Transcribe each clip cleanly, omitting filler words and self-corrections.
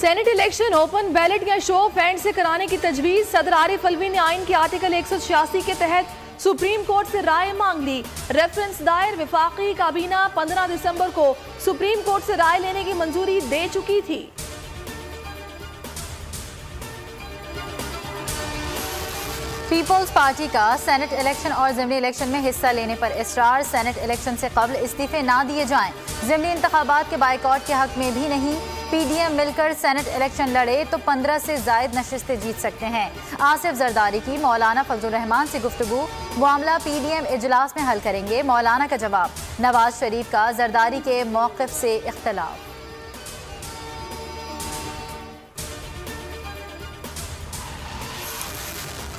Senate election open ballot या show off hand से कराने की तजवीज। सदर आरिफ अलवी ने आइन के आर्टिकल 186 के तहत सुप्रीम कोर्ट से राय मांग ली। रेफरेंस दायर विफाकी काबीना 15 दिसंबर को सुप्रीम कोर्ट से राय लेने की मंजूरी दे चुकी थी। पीपल्स पार्टी का सेनेट इलेक्शन और ज़िमनी इलेक्शन में हिस्सा लेने पर इसरार। सेनेट इलेक्शन से कबल इस्तीफे ना दिए जाएं। ज़िमनी इंतखाबात के बाइकआउट के हक में भी नहीं। पीडीएम मिलकर सेनेट इलेक्शन लड़े तो 15 से जायद नशिस्तें जीत सकते हैं। आसिफ जरदारी की मौलाना फजलुर रहमान से गुफ्तगू। मामला पीडीएम इजलास में हल करेंगे। मौलाना का जवाब। नवाज शरीफ का जरदारी के मौक़िफ़ से इख्तलाफ।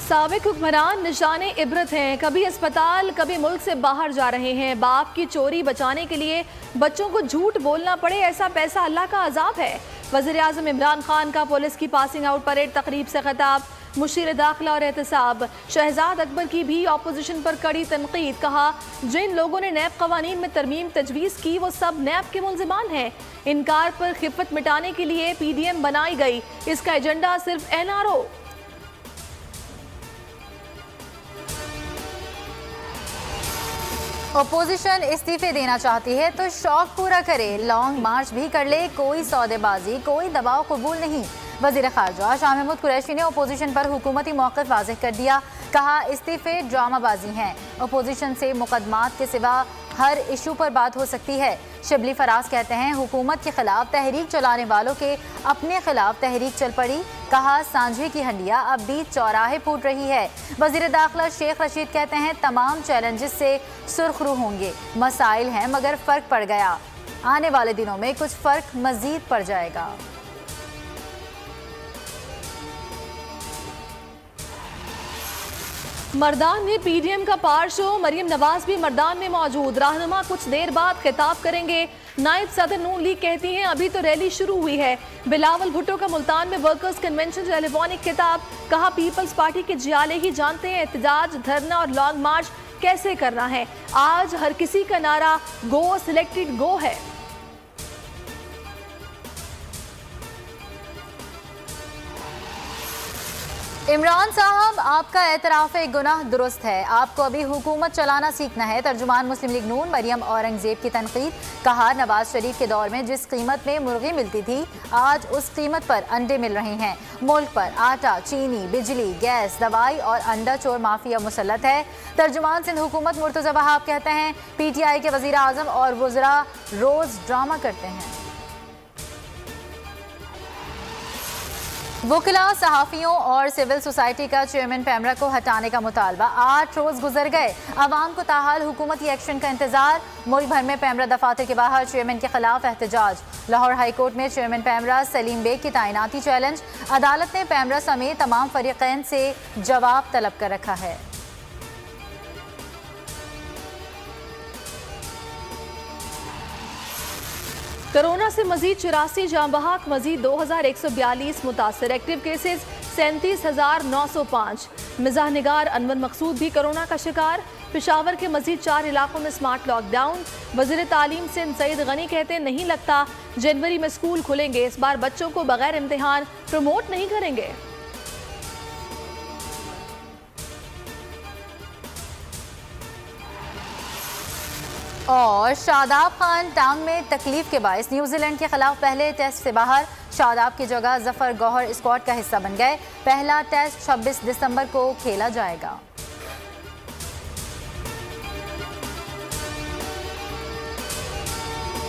साबिक हुक्मरान निशाने इबरत हैं। कभी अस्पताल कभी मुल्क से बाहर जा रहे हैं। बाप की चोरी बचाने के लिए बच्चों को झूठ बोलना पड़े, ऐसा पैसा अल्लाह का अजाब है। वज़ीर आज़म इमरान खान का पुलिस की पासिंग आउट परेड तकरीब से खिताब। मुशीर दाखिला और एहतसाब। शहजाद अकबर की भी अपोजिशन पर कड़ी तनकीद। कहा, जिन लोगों ने नैब कवानीन में तरमीम तजवीज़ की वो सब नैब के मुल्ज़िमान हैं। इनकार पर खिफ़त मिटाने के लिए पीडीएम बनाई गई। इसका एजेंडा सिर्फ एनआरओ। अपोजिशन इस्तीफे देना चाहती है तो शौक पूरा करे, लॉन्ग मार्च भी कर ले, कोई सौदेबाजी कोई दबाव कबूल नहीं। वज़ीर ख़ारजा शाह महमूद कुरैशी ने अपोजिशन पर हुकूमती मौक़िफ़ वाज़ेह कर दिया। कहा, इस्तीफे ड्रामाबाजी हैं। अपोजिशन से मुकदमात के सिवा हर इशू पर बात हो सकती है। शिबली फराज कहते हैं, हुकूमत के खिलाफ तहरीक चलाने वालों के अपने खिलाफ तहरीक चल पड़ी। कहा, सांझे की हंडिया अब भी चौराहे फूट रही है। वज़ीर दाखिला शेख रशीद कहते हैं, तमाम चैलेंजेस से सुर्खरू होंगे। मसाइल हैं मगर फ़र्क पड़ गया। आने वाले दिनों में कुछ फ़र्क मज़ीद पड़ जाएगा। मर्दान में पीडीएम का पार शो। मरियम नवाज भी मर्दान में मौजूद। रहनुमा कुछ देर बाद खिताब करेंगे। नायब सदर नून लीग कहती हैं, अभी तो रैली शुरू हुई है। बिलावल भुट्टो का मुल्तान में वर्कर्स कन्वेंशन टेलीफोनिक खिताब। कहा, पीपल्स पार्टी के जियाले ही जानते हैं एहतजाज, धरना और लॉन्ग मार्च कैसे करना है। आज हर किसी का नारा गो सिलेक्टेड गो है। इमरान साहब, आपका एतराफ़ गुनाह दुरुस्त है। आपको अभी हुकूमत चलाना सीखना है। तर्जुमान मुस्लिम लीग नून मरियम औरंगजेब की तनकीद। कहा, नवाज शरीफ के दौर में जिस कीमत में मुर्गी मिलती थी आज उस कीमत पर अंडे मिल रहे हैं। मुल्क पर आटा, चीनी, बिजली, गैस, दवाई और अंडा चोर माफिया मुसल्लत है। तर्जुमान सिंध हुकूमत मुर्तज़ा वहाब कहते हैं, पीटीआई के वज़ीर आज़म और वज़रा रोज़ ड्रामा करते हैं। वकीला, सहाफ़ियों और सिविल सोसाइटी का चेयरमैन पैमरा को हटाने का मुतालबा। 8 रोज़ गुजर गए, आवाम को ताहाल हुकूमती एक्शन का इंतजार। मुल्क भर में पैमरा दफातर के बाहर चेयरमैन के खिलाफ एहतजाज। लाहौर हाईकोर्ट में चेयरमैन पैमरा सलीम बेग की तैनाती चैलेंज। अदालत ने पैमरा समेत तमाम फरीक़ैन से जवाब तलब कर रखा है। कोरोना से मजीद 84 जाँ बहक, मजीद 2142 मुतासर। Active cases 37,905। मिजाह निगार अनवर मकसूद भी कोरोना का शिकार। पेशावर के मजीद 4 इलाकों में स्मार्ट लॉकडाउन। वज़ीर तालीम सिंध सईद गनी कहते, नहीं लगता जनवरी में स्कूल खुलेंगे। इस बार बच्चों को बगैर इम्तिहान प्रमोट नहीं करेंगे। और शादाब खान टांग में तकलीफ के बायस न्यूजीलैंड के खिलाफ पहले टेस्ट से बाहर। शादाब की जगह जफर गौहर स्क्वाड का हिस्सा बन गए। पहला टेस्ट 26 दिसंबर को खेला जाएगा।